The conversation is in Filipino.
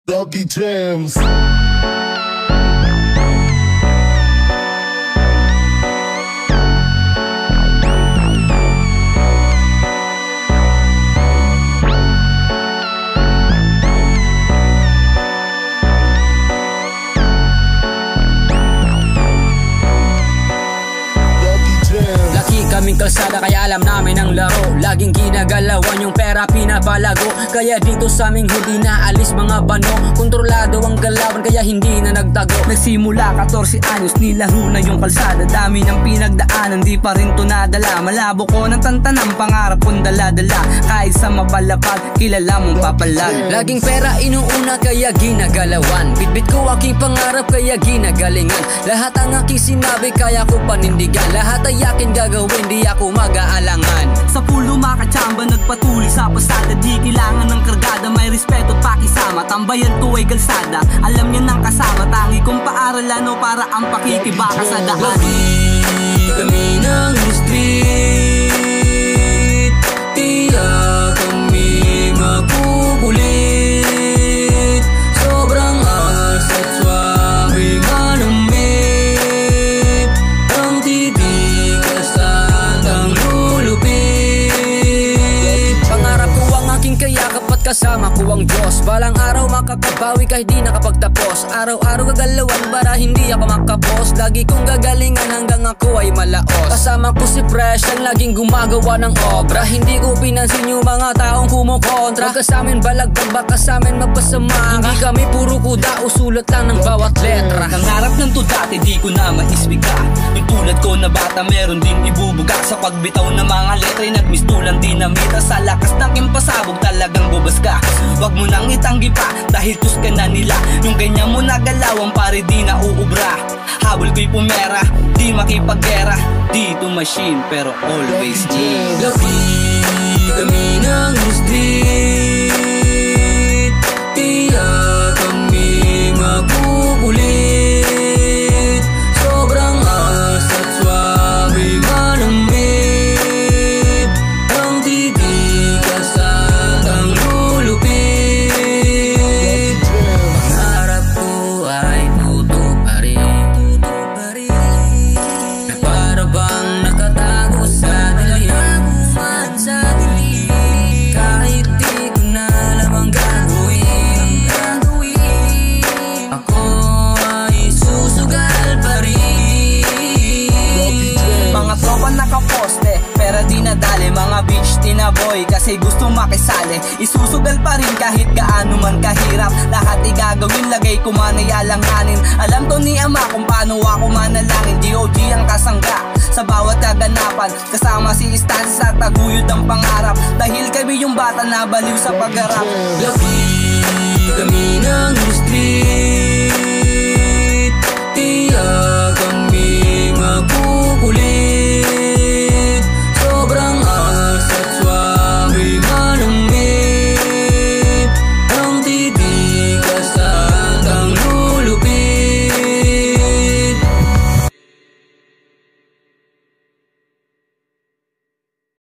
Lucky Jams. Kaming kalsada kaya alam namin ang laro. Laging ginagalawan yung pera pinapalago. Kaya dito sa aming hindi naalis mga bano. Kontrolado ang galawan kaya hindi na nagtago. Nagsimula 14 anyos nilaro na yung kalsada. Dami ng pinagdaanan di pa rin to nadala. Malabo ko ng tantanang pangarap kong dala-dala. Kahit sa mabalapag kilala mong papalag. Laging pera inuuna kaya ginagalawan. Bitbit ko aking pangarap kaya ginagalingan. Lahat ang aking sinabi kaya ko panindigan. Lahat ay akin gagawin di ako mag-aalangan. Sa pulo makachamba nagpatuloy sa pasada. Di kailangan ng kargada, may respeto at pakisama. Tambayan to ay kalsada, alam niya ng kasama. Tangi kong paaralan o para ang pakikibaka sa daan. Lagi kami ng street, tiyak kami makukulit. Sobrang ars at swabe manamit. Ang titigas at ang lulupit. Pangarap ko ang aking kayakap at kasama ko ang Diyos. Balang araw makakabawi kahit di nakapagtapos. Araw-araw gagalawan para hindi ako makapos. Lagi kong gagalingan hanggang ako ay malaos. Kasama ko si Fresh ang laging gumagawa ng obra. Hindi ko pinansin yung mga taong kumukontra. Huwag ka samin balagbag, baka samin magpasama. Hindi kami puro kuda, usulat lang ng bawat letra. Nangarap ng to dati di ko na maiswika. Yung tulad ko na bata meron din ibubuga. Sa pagbitaw ng mga letra nagmistulang dinamita. Sa lakas ng impasabog talagang bubas ka. Wag mo nang itanggi pa dahil tus ka na nila. Yung ganyan mo nagalawan pare di na uubra. Habol ko'y pumera, di makipaggera. Dito machine pero always G. Lagi kami ng street, tiyak kami makukulit. Sobrang ars at swabe manamit. Ang titigas at ang lulupit. Pangarap ko ay tutok pa rin. Na para bang nakatago sa dilim. Kahit di ko na alam ang gagawin, ako ay susugal pa rin. Mga tropa nakaposte, pera di nadali. Mga bitch tinaboy kasi gusto makisali. Isusugal pa rin kahit gaano man kahirap. Lahat igagawin, lagay ko man ay alanganin. Alam to ni ama kung paano ako manalangin. GOG ang kasangga sa bawat kaganapan. Kasama si Stan sa taguyod ng pangarap. Dahil kami yung bata na baliw sa pagharap. Lagi kami ng street,